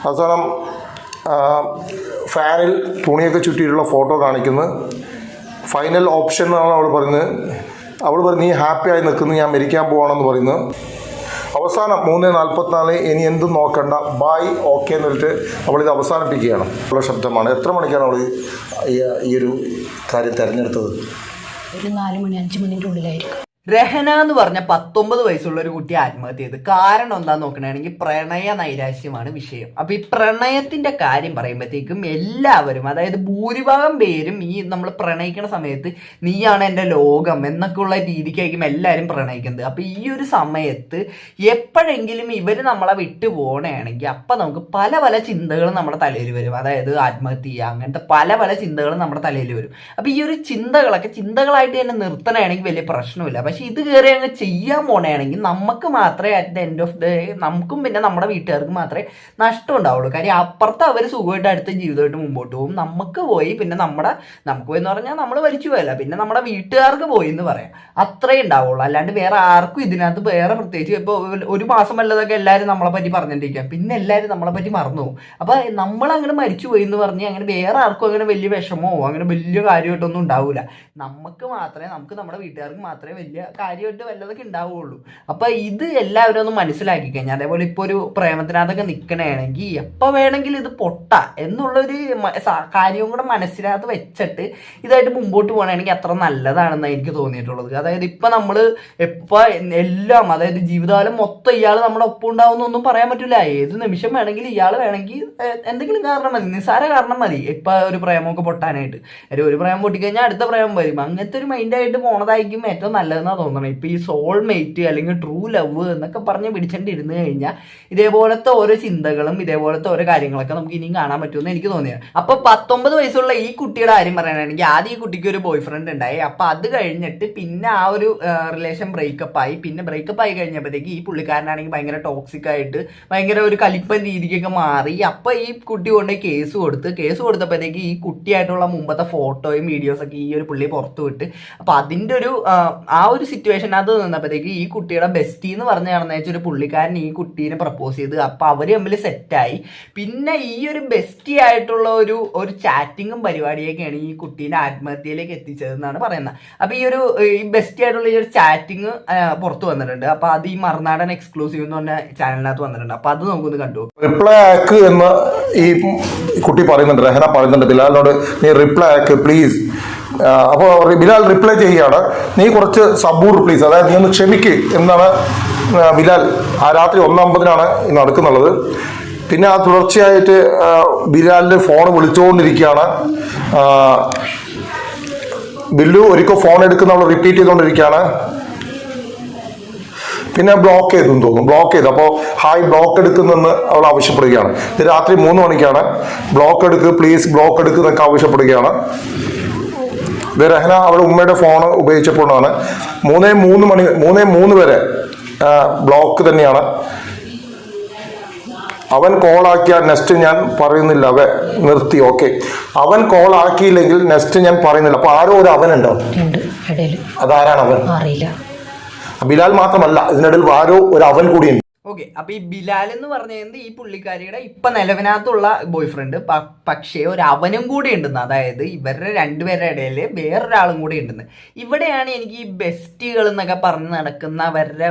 അവസാനം ഫാനിൽ തുണിയൊക്കെ ചുറ്റിയിട്ടുള്ള ഫോട്ടോ കാണിക്കുന്നു. ഫൈനൽ ഓപ്ഷൻ എന്നാണ് അവൾ പറയുന്നത്. അവൾ പറഞ്ഞു നീ ഹാപ്പിയായി നിൽക്കുന്നു, ഞാൻ മരിക്കാൻ പോവാണെന്ന് പറയുന്നു. അവസാനം 3:44 ഇനി എന്തും നോക്കണ്ട, ബായ്, ഓക്കെ എന്ന് പറഞ്ഞിട്ട് അവളിത് അവസാനിപ്പിക്കുകയാണ്. ഉള്ള ശബ്ദമാണ്. എത്ര മണിക്കാണ് അവൾ ഈ ഒരു കാര്യം തിരഞ്ഞെടുത്തത്? ഒരു 4 മണി 5 മണിൻ്റെ ഉള്ളിലായിരിക്കും. രഹന എന്ന് പറഞ്ഞ 19 വയസ്സുള്ള ഒരു കുട്ടി ആത്മഹത്യ ചെയ്ത്. കാരണം എന്താന്ന് നോക്കണമെങ്കിൽ പ്രണയ നൈരാശ്യമാണ് വിഷയം. അപ്പൊ ഈ പ്രണയത്തിന്റെ കാര്യം പറയുമ്പോഴത്തേക്കും എല്ലാവരും, അതായത് ഭൂരിഭാഗം പേരും ഈ നമ്മൾ പ്രണയിക്കുന്ന സമയത്ത് നീയാണ് എൻ്റെ ലോകം എന്നൊക്കെ ഉള്ള രീതിക്കായിരിക്കും എല്ലാവരും പ്രണയിക്കുന്നത്. അപ്പൊ ഈ ഒരു സമയത്ത് എപ്പോഴെങ്കിലും ഇവർ നമ്മളെ വിട്ടു പോകണമെങ്കിൽ അപ്പൊ നമുക്ക് പല പല ചിന്തകളും നമ്മുടെ തലയിൽ വരും. അതായത് ആത്മഹത്യ ചെയ്യുക, അങ്ങനത്തെ പല പല ചിന്തകളും നമ്മുടെ തലയിൽ വരും. അപ്പൊ ഈ ഒരു ചിന്തകളൊക്കെ ചിന്തകളായിട്ട് തന്നെ നിർത്തണമെങ്കിൽ വലിയ പ്രശ്നമില്ല. പക്ഷെ ഇത് കയറി അങ്ങ് ചെയ്യാൻ പോണെയാണെങ്കിൽ നമുക്ക് മാത്രമേ at the end of the day നമുക്കും പിന്നെ നമ്മുടെ വീട്ടുകാർക്കും മാത്രമേ നഷ്ടം ഉണ്ടാവുള്ളൂ. കാര്യം അപ്പുറത്ത് അവർ സുഖമായിട്ട് അടുത്ത ജീവിതമായിട്ട് മുമ്പോട്ട് പോകും, നമുക്ക് പോയി പിന്നെ നമുക്ക് പോയി എന്ന് പറഞ്ഞാൽ നമ്മൾ മരിച്ചു പോയല്ല, പിന്നെ നമ്മുടെ വീട്ടുകാർക്ക് പോയി എന്ന് പറയാം. അത്രേ ഉണ്ടാവുള്ളൂ. അല്ലാണ്ട് വേറെ ആർക്കും ഇതിനകത്ത് വേറെ പ്രത്യേകിച്ച് ഇപ്പോൾ ഒരു മാസം വല്ലതൊക്കെ എല്ലാവരും നമ്മളെ പറ്റി പറഞ്ഞിട്ടിരിക്കാം, പിന്നെ എല്ലാവരും നമ്മളെ പറ്റി മറന്നു പോകും. അപ്പോൾ നമ്മളങ്ങനെ മരിച്ചു പോയി എന്ന് പറഞ്ഞാൽ അങ്ങനെ വേറെ ആർക്കും അങ്ങനെ വലിയ വിഷമമോ അങ്ങനെ വലിയ കാര്യമായിട്ടൊന്നും ഉണ്ടാവില്ല. നമുക്ക് നമ്മുടെ വീട്ടുകാർക്ക് മാത്രമേ വലിയ കാര്യമായിട്ട് വല്ലതൊക്കെ ഉണ്ടാവുകയുള്ളൂ. അപ്പം ഇത് എല്ലാവരും ഒന്ന് മനസ്സിലാക്കി കഴിഞ്ഞാൽ, അതേപോലെ ഇപ്പോൾ ഒരു പ്രേമത്തിനകത്തൊക്കെ നിൽക്കണമെങ്കിൽ എപ്പോൾ വേണമെങ്കിലും ഇത് പൊട്ട എന്നുള്ളൊരു കാര്യവും കൂടെ മനസ്സിനകത്ത് വെച്ചിട്ട് ഇതായിട്ട് മുമ്പോട്ട് പോകണമെങ്കിൽ അത്ര നല്ലതാണെന്നാണ് എനിക്ക് തോന്നിയിട്ടുള്ളത്. അതായത് ഇപ്പം നമ്മൾ എപ്പോൾ എല്ലാം, അതായത് ജീവിതകാലം മൊത്തം ഇയാൾ നമ്മുടെ ഒപ്പം ഉണ്ടാവുമെന്നൊന്നും പറയാൻ പറ്റില്ല. ഏത് നിമിഷം വേണമെങ്കിൽ ഇയാൾ വേണമെങ്കിൽ എന്തെങ്കിലും കാരണം മതി, നിസ്സാര കാരണം മതി ഇപ്പം ഒരു പ്രേമമൊക്കെ പൊട്ടാനായിട്ട്. ഒരു പ്രേമം പൊട്ടിക്കഴിഞ്ഞാൽ അടുത്ത പ്രേമം വരും. അങ്ങനത്തെ ഒരു മൈൻഡായിട്ട് പോണതായിരിക്കും ഏറ്റവും നല്ലതെന്നാണ് തോന്നണം. ഇപ്പം ഈ സോൾമേറ്റ് അല്ലെങ്കിൽ ട്രൂ ലവ് എന്നൊക്കെ പറഞ്ഞ് പിടിച്ചിട്ടിരുന്ന് കഴിഞ്ഞാൽ ഇതേപോലത്തെ ഓരോ ചിന്തകളും ഇതേപോലത്തെ ഓരോ കാര്യങ്ങളൊക്കെ നമുക്ക് ഇനിയും കാണാൻ പറ്റുമെന്ന് എനിക്ക് തോന്നിയത്. അപ്പോൾ 19 വയസ്സുള്ള ഈ കുട്ടിയുടെ കാര്യം പറയുകയാണെങ്കിൽ ആദ്യം ഈ കുട്ടിക്ക് ഒരു ബോയ് ഫ്രണ്ട് ഉണ്ടായി. അപ്പം അത് കഴിഞ്ഞിട്ട് പിന്നെ ആ ഒരു റിലേഷൻ ബ്രേക്കപ്പ് ആയി. പിന്നെ ബ്രേക്കപ്പ് ആയി കഴിഞ്ഞപ്പോഴത്തേക്ക് ഈ പുള്ളിക്കാരനാണെങ്കിൽ ഭയങ്കര ടോക്സിക് ആയിട്ട് ഭയങ്കര ഒരു കലിപ്പൻ രീതിക്കൊക്കെ മാറി. അപ്പം ഈ കുട്ടി കൊണ്ട് കേസ് കൊടുത്തപ്പോഴത്തേക്ക് ഈ കുട്ടിയായിട്ടുള്ള മുമ്പത്തെ ഫോട്ടോയും വീഡിയോസൊക്കെ ഈ ഒരു പുള്ളി പുറത്തു വിട്ട്. അപ്പം അതിൻ്റെ ഒരു ആ ഒരു സിറ്റുവേഷനകത്ത് നിന്നപ്പോഴത്തേക്ക് ഈ കുട്ടിയുടെ ബെസ്റ്റി എന്ന് പറഞ്ഞ് നടന്നേച്ച ഒരു പുള്ളിക്കാരൻ ഈ കുട്ടീനെ പ്രപ്പോസ് ചെയ്ത്. അപ്പം അവർ തമ്മിൽ സെറ്റായി. പിന്നെ ഈ ഒരു ബെസ്റ്റി ആയിട്ടുള്ള ഒരു ചാറ്റിങ്ങും പരിപാടിയൊക്കെയാണ് ഈ കുട്ടീനെ ആത്മഹത്യയിലേക്ക് എത്തിച്ചതെന്നാണ് പറയുന്നത്. അപ്പം ഈ ബെസ്റ്റി ആയിട്ടുള്ള ഈ ഒരു ചാറ്റിങ് പുറത്ത് വന്നിട്ടുണ്ട്. അപ്പം അത് ഈ മറുനാടൻ എക്സ്ക്ലൂസീവ് എന്ന് പറഞ്ഞ ചാനലിനകത്ത് വന്നിട്ടുണ്ട്. അപ്പം അത് നമുക്കൊന്ന് കണ്ടു. റിപ്ലൈ ആക്ക് എന്ന് ഈ കുട്ടി പറയുന്നുണ്ട്, രഹന പറയുന്നുണ്ട് ബിലാലിനോട്, നീ റിപ്ലൈ ആക്ക് പ്ലീസ്. അപ്പോൾ ബിലാൽ റിപ്ലൈ ചെയ്യുകയാണ്, നീ കുറച്ച് സബൂർ പ്ലീസ്, അതായത് നീ ഒന്ന് ക്ഷമിക്ക് എന്നാണ് ബിലാൽ. ആ രാത്രി 1:50 നടക്കുന്നുള്ളത്. പിന്നെ ആ തുടർച്ചയായിട്ട് ബിലാലിൻ്റെ ഫോൺ വിളിച്ചുകൊണ്ടിരിക്കുകയാണ്. ബില്ലു ഒരിക്കൽ ഫോൺ എടുക്കുന്ന അവൾ റിപ്പീറ്റ് ചെയ്തുകൊണ്ടിരിക്കുകയാണ്. പിന്നെ ബ്ലോക്ക് ചെയ്തെന്ന് തോന്നുന്നു, ബ്ലോക്ക് ചെയ്തു. അപ്പോൾ ഹായ് ബ്ലോക്ക് എടുക്കുന്നെന്ന് അവൾ ആവശ്യപ്പെടുകയാണ്. ഇത് രാത്രി 3 മണിക്കാണ്. ബ്ലോക്ക് എടുക്ക് പ്ലീസ്, ബ്ലോക്ക് എടുക്കുന്നൊക്കെ ആവശ്യപ്പെടുകയാണ്. ഇത് രഹന അവളുടെ ഉമ്മയുടെ ഫോൺ ഉപയോഗിച്ചപ്പോഴാണ്. 3:03 വരെ ബ്ലോക്ക് തന്നെയാണ്. അവൻ കോളാക്കിയാൽ നെക്സ്റ്റ് ഞാൻ പറയുന്നില്ല, നിർത്തി, ഓക്കെ. അവൻ കോൾ ആക്കിയില്ലെങ്കിൽ നെക്സ്റ്റ് ഞാൻ പറയുന്നില്ല. അപ്പൊ ആരോ ഒരു അവനുണ്ടോ? അതാരാണ് അവൻ? അറിയില്ല. ബിലാൽ മാത്രമല്ല, ഇതിനിടയിൽ ആരോ ഒരു അവൻ കൂടിയുണ്ട്. ഓക്കെ. അപ്പൊ ഈ ബിലാൽ എന്ന് പറഞ്ഞത് ഈ പുള്ളിക്കാരിയുടെ ഇപ്പൊ നിലവിനകത്തുള്ള ബോയ് ഫ്രണ്ട്. പക്ഷേ ഒരു അവനും കൂടി ഉണ്ടെന്ന്, അതായത് ഇവരുടെ രണ്ടുപേരുടെ ഇടയിൽ വേറൊരാളും കൂടി ഉണ്ടെന്ന്. ഇവിടെയാണ് എനിക്ക് ഈ ബെസ്റ്റികൾ എന്നൊക്കെ പറഞ്ഞ് നടക്കുന്നവരുടെ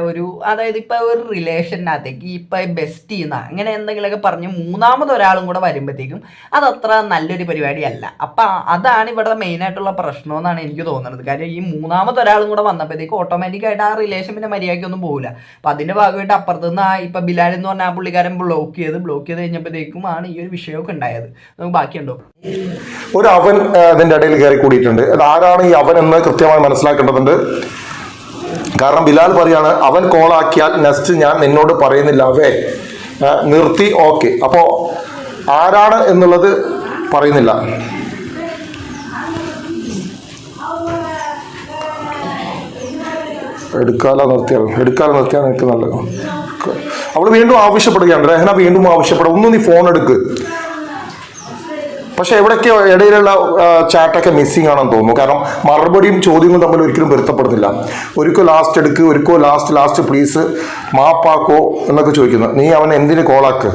അതായത് ഇപ്പൊ ഒരു റിലേഷനകത്തേക്ക് ഇപ്പൊ ബെസ്റ്റ് അങ്ങനെ എന്തെങ്കിലുമൊക്കെ പറഞ്ഞ് മൂന്നാമതൊരാളും കൂടെ വരുമ്പോഴത്തേക്കും അതത്ര നല്ലൊരു പരിപാടിയല്ല. അപ്പൊ അതാണ് ഇവിടെ മെയിൻ ആയിട്ടുള്ള പ്രശ്നം എന്നാണ് എനിക്ക് തോന്നുന്നത്. കാര്യം ഈ മൂന്നാമതൊരാളും കൂടെ വന്നപ്പോഴത്തേക്ക് ഓട്ടോമാറ്റിക്കായിട്ട് ആ റിലേഷൻ പിന്നെ മര്യാദയ്ക്കൊന്നും പോകില്ല. അപ്പൊ അതിന്റെ ഭാഗമായിട്ട് അപ്പുറത്തുനിന്ന് ഇപ്പൊ ബിലാൽ എന്ന് പറഞ്ഞ ആ പുള്ളിക്കാരൻ ബ്ലോക്ക് ചെയ്ത് കഴിഞ്ഞപ്പോഴത്തേക്കും ആണ് ഈ ഒരു വിഷയമൊക്കെ ഉണ്ടായത്. നമുക്ക് ബാക്കിയുണ്ടോ? ഒരു അവൻ അതിന്റെ ഇടയിൽ കയറി കൂടിയിട്ടുണ്ട്. അത് ആരാണ് ഈ അവൻ എന്ന് കൃത്യമായി മനസ്സിലാക്കേണ്ടതുണ്ട്. കാരണം ബിലാൽ പറയാണ്, അവൻ കോളാക്കിയാൽ നെക്സ്റ്റ് ഞാൻ നിന്നോട് പറയുന്നില്ല, നിർത്തി, ഓക്കെ. അപ്പോ ആരാണ് എന്നുള്ളത് പറയുന്നില്ല. എടുക്കാതെ നിർത്തിയാണ് എനിക്ക് നല്ലത്. അവൾ വീണ്ടും ആവശ്യപ്പെടുകയാണ്, രഹന വീണ്ടും ആവശ്യപ്പെടുക, ഒന്ന് നീ ഫോൺ എടുക്ക്. പക്ഷെ എവിടേക്കോ ഇടയിലുള്ള ചാറ്റൊക്കെ മിസ്സിങ് ആണെന്ന് തോന്നുന്നു. കാരണം മറുപടിയും ചോദ്യങ്ങളും തമ്മിൽ ഒരിക്കലും പൊരുത്തപ്പെടുന്നില്ല. ഒരിക്കൽ ലാസ്റ്റ് എടുക്ക്, ഒരിക്കൽ ലാസ്റ്റ് പ്ലീസ് മാപ്പാക്കോ എന്നൊക്കെ ചോദിക്കുന്നു. നീ അവനെ എന്തിന് കോളാക്ക്?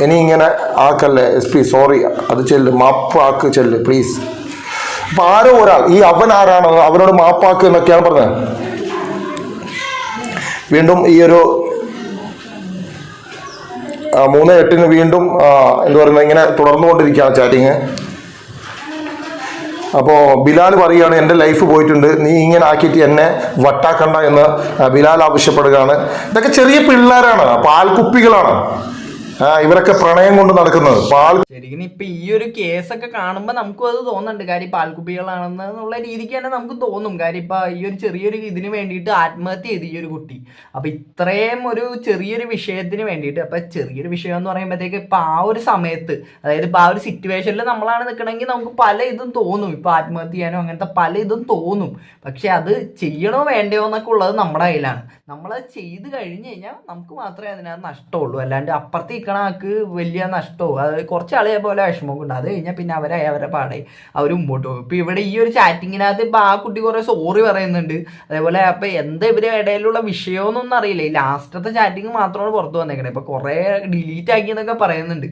ഇനി ഇങ്ങനെ ആക്കല്ലേ SP സോറി, അത് ചെല്ല്, മാപ്പാക്ക് ചെല്ല് പ്ലീസ്. അപ്പൊ ആരോ ഒരാൾ, ഈ അവൻ ആരാണ്, അവനോട് മാപ്പാക്ക് എന്നൊക്കെയാണ് പറഞ്ഞത്. വീണ്ടും ഈ ഒരു 3/8 വീണ്ടും എന്താ പറയുന്നത്, ഇങ്ങനെ തുടർന്നുകൊണ്ടിരിക്കുകയാണ് ചാറ്റിങ്. അപ്പോൾ ബിലാൽ പറയുകയാണ് എൻ്റെ ലൈഫ് പോയിട്ടുണ്ട്, നീ ഇങ്ങനെ ആക്കിയിട്ട് എന്നെ വട്ടാക്കണ്ട എന്ന് ബിലാൽ ആവശ്യപ്പെടുകയാണ്. ഇതൊക്കെ ചെറിയ പിള്ളേരാണ്, പാൽക്കുപ്പികളാണ് ഇവരൊക്കെ പ്രണയം കൊണ്ട് നടക്കുന്നത്. ശരിക്കും ഇപ്പൊ ഈ ഒരു കേസൊക്കെ കാണുമ്പോൾ നമുക്കും അത് തോന്നുന്നുണ്ട്. കാര്യം പാൽക്കുപ്പികളാണെന്നുള്ള രീതിക്ക് തന്നെ നമുക്ക് തോന്നും. കാര്യം ഇപ്പൊ ഈ ഒരു ചെറിയൊരു ഇതിന് വേണ്ടിയിട്ട് ആത്മഹത്യ ചെയ്തു ഈ ഒരു കുട്ടി. അപ്പൊ ഇത്രയും ഒരു ചെറിയൊരു വിഷയത്തിന് വേണ്ടിയിട്ട്, അപ്പൊ ചെറിയൊരു വിഷയം എന്ന് പറയുമ്പോഴത്തേക്ക് ഇപ്പൊ ആ ഒരു സമയത്ത്, അതായത് ഇപ്പൊ ആ ഒരു സിറ്റുവേഷനിൽ നമ്മളാണ് നിൽക്കണമെങ്കിൽ നമുക്ക് പല ഇതും തോന്നും. ഇപ്പൊ ആത്മഹത്യ ചെയ്യാനോ അങ്ങനത്തെ പല ഇതും തോന്നും. പക്ഷെ അത് ചെയ്യണോ വേണ്ടയോ എന്നൊക്കെ ഉള്ളത് നമ്മുടെ കയ്യിലാണ്. നമ്മളത് ചെയ്ത് കഴിഞ്ഞ് കഴിഞ്ഞാൽ നമുക്ക് മാത്രമേ അതിനകത്ത് നഷ്ടമുള്ളൂ. അല്ലാണ്ട് അപ്പുറത്ത് നിൽക്കണ ആൾക്ക് വലിയ നഷ്ടമോ അത് കുറച്ച് ആളെ പോലെ വിഷമമൊക്കെ ഉണ്ട്. അത് കഴിഞ്ഞാൽ പിന്നെ അവരെ പാടെ അവർ മുമ്പോട്ട് പോകും. ഇപ്പം ഇവിടെ ഈ ഒരു ചാറ്റിങ്ങിനകത്ത് ഇപ്പം ആ കുട്ടി കുറേ സോറി പറയുന്നുണ്ട്. അതേപോലെ അപ്പം എന്താ ഇവരുടെ ഇടയിലുള്ള വിഷയമൊന്നും അറിയില്ല. ഈ ലാസ്റ്റത്തെ ചാറ്റിങ് മാത്രമാണ് പുറത്ത് വന്നേക്കണേ. ഇപ്പം കുറേ ഡിലീറ്റ് ആക്കിയെന്നൊക്കെ പറയുന്നുണ്ട്.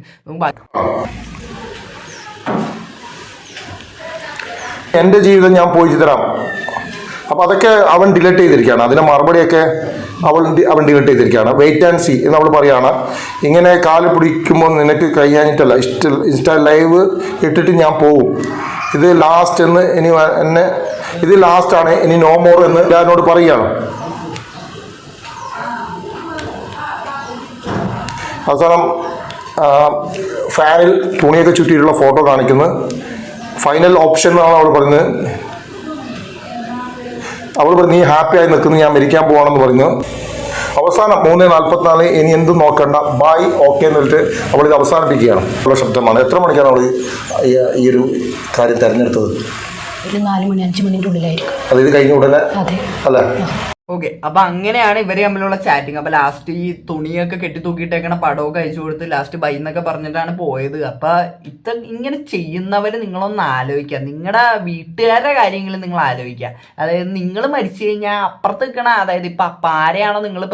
എൻ്റെ ജീവിതം ഞാൻ പോയി തരാം. അപ്പൊ അതൊക്കെ അവൻ ഡിലീറ്റ് ചെയ്തിരിക്കുകയാണ്. അതിന് മറുപടിയൊക്കെ അവൻ ഡിലീറ്റ് ചെയ്തിരിക്കുകയാണ്. വെയിറ്റ് ആൻഡ് സീ എന്ന് നമ്മൾ പറയുകയാണ്. ഇങ്ങനെ കാല് പിടിക്കുമ്പോൾ നിനക്ക് കഴിയാഞ്ഞിട്ടല്ല, ഇൻസ്റ്റാ ലൈവ് ഇട്ടിട്ട് ഞാൻ പോവും, ഇത് ലാസ്റ്റ് എന്ന് ഇത് ലാസ്റ്റാണ്, ഇനി നോ മോർ എന്ന് ഞാനോട് പറയുകയാണ്. അവസാനം ഫാനിൽ തുണിയൊക്കെ ചുറ്റിയിട്ടുള്ള ഫോട്ടോ കാണിക്കുന്നു. ഫൈനൽ ഓപ്ഷൻ എന്നാണ് അവൾ പറയുന്നത്. അവൾ പറഞ്ഞു നീ ഹാപ്പി ആയി നിൽക്കുന്നു, ഞാൻ മരിക്കാൻ പോവാണെന്ന് പറഞ്ഞു. അവസാനം 3:44 ഇനി എന്തും നോക്കണ്ട, ബൈ, ഓക്കെ എന്ന് പറഞ്ഞിട്ട് അവൾ ഇത് അവസാനിപ്പിക്കുകയാണ്. ഉള്ള ശബ്ദമാണ്. എത്ര മണിക്കാണ് അവൾ ഈ ഒരു കാര്യം തിരഞ്ഞെടുത്തത്? ഒരു 4 മണി 5 മണിൻ്റെ ഉള്ളിലായിരിക്കും. അത് ഇത് കഴിഞ്ഞ ഉടനെ അല്ലേ? ഓക്കെ, അപ്പൊ അങ്ങനെയാണ് ഇവര് തമ്മിലുള്ള ചാറ്റിങ്. അപ്പൊ ലാസ്റ്റ് ഈ തുണിയൊക്കെ കെട്ടി തൂക്കിയിട്ടേക്കണ പടമൊക്കെ അയച്ചു കൊടുത്ത് ലാസ്റ്റ് ബൈ എന്നൊക്കെ പറഞ്ഞിട്ടാണ് പോയത്. അപ്പൊ ഇങ്ങനെ ചെയ്യുന്നവര് നിങ്ങളൊന്ന് ആലോചിക്കുക. നിങ്ങളുടെ വീട്ടുകാരുടെ കാര്യങ്ങൾ നിങ്ങൾ ആലോചിക്കുക. അതായത് നിങ്ങൾ മരിച്ചു കഴിഞ്ഞാൽ അപ്പുറത്ത് നിൽക്കണ, അതായത് ഇപ്പൊ അപ്പൊ ആരെയാണോ നിങ്ങൾ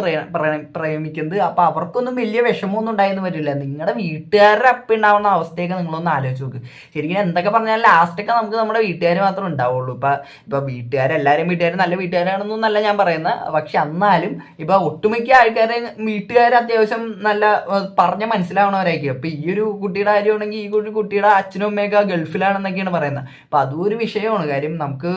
പ്രേമിക്കുന്നത്, അപ്പൊ അവർക്കൊന്നും വലിയ വിഷമമൊന്നും ഉണ്ടായെന്ന് വരില്ല. നിങ്ങളുടെ വീട്ടുകാരുടെ അപ്പം ഉണ്ടാവുന്ന അവസ്ഥയൊക്കെ നിങ്ങളൊന്ന് ആലോചിച്ച് നോക്ക്. ശരിക്കും എന്തൊക്കെ പറഞ്ഞാൽ ലാസ്റ്റൊക്കെ നമുക്ക് നമ്മുടെ വീട്ടുകാർ മാത്രമേ ഉണ്ടാവുള്ളൂ. ഇപ്പൊ വീട്ടുകാരെല്ലാവരും നല്ല വീട്ടുകാരാണെന്നൊന്നല്ല ഞാൻ പറയുന്നത്. പക്ഷെ എന്നാലും ഇപ്പൊ ഒട്ടുമിക്ക ആൾക്കാരെ വീട്ടുകാർ അത്യാവശ്യം നല്ല പറഞ്ഞ മനസ്സിലാവണവരായിരിക്കും. അപ്പൊ ഈ ഒരു കുട്ടിയുടെ കാര്യമാണെങ്കിൽ ഈ കുട്ടിയുടെ അച്ഛനും അമ്മയൊക്കെ ഗൾഫിലാണെന്നൊക്കെയാണ് പറയുന്നത്. അപ്പൊ അതും ഒരു വിഷയമാണ്. കാര്യം നമുക്ക്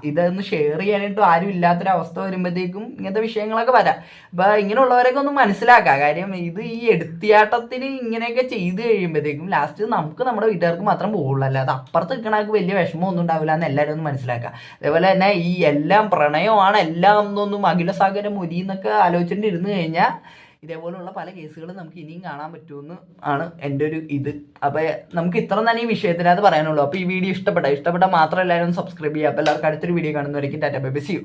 ഇതൊന്ന് ഷെയർ ചെയ്യാനായിട്ടും ആരും ഇല്ലാത്തൊരവസ്ഥ വരുമ്പോഴത്തേക്കും ഇങ്ങനത്തെ വിഷയങ്ങളൊക്കെ വരാം. അപ്പൊ ഇങ്ങനെയുള്ളവരൊക്കെ ഒന്ന് മനസ്സിലാക്കാം. കാര്യം ഇത് ഈ എടുത്തിയാട്ടത്തിന് ഇങ്ങനെയൊക്കെ ചെയ്ത് കഴിയുമ്പോഴത്തേക്കും ലാസ്റ്റ് നമുക്ക് നമ്മുടെ വീട്ടുകാർക്ക് മാത്രം പോകുള്ളൂ. അല്ലാതെ അപ്പുറത്ത് നിൽക്കണക്ക് വലിയ വിഷമമൊന്നും ഉണ്ടാവില്ല എന്ന് എല്ലാവരും ഒന്ന് മനസ്സിലാക്കുക. അതേപോലെ തന്നെ ഈ എല്ലാം പ്രണയമാണ് എല്ലാം ഒന്നും അഖിലസാഗരം മുരി എന്നൊക്കെ ആലോചിച്ചിട്ട് ഇരുന്ന് കഴിഞ്ഞാൽ ഇതേപോലുള്ള പല കേസുകളും നമുക്ക് ഇനിയും കാണാൻ പറ്റുമെന്ന് ആണ് എൻ്റെ ഒരു ഇത്. അപ്പോൾ നമുക്ക് ഇത്ര തന്നെ ഈ വിഷയത്തിനകത്ത് പറയാനുള്ളൂ. അപ്പോൾ ഈ വീഡിയോ ഇഷ്ടപ്പെട്ട മാത്രം എല്ലാവരും സബ്സ്ക്രൈബ് ചെയ്യുക. അപ്പോൾ എല്ലാവർക്കും അടുത്തൊരു വീഡിയോ കാണുന്നവരേക്കും tata bye bye, see U.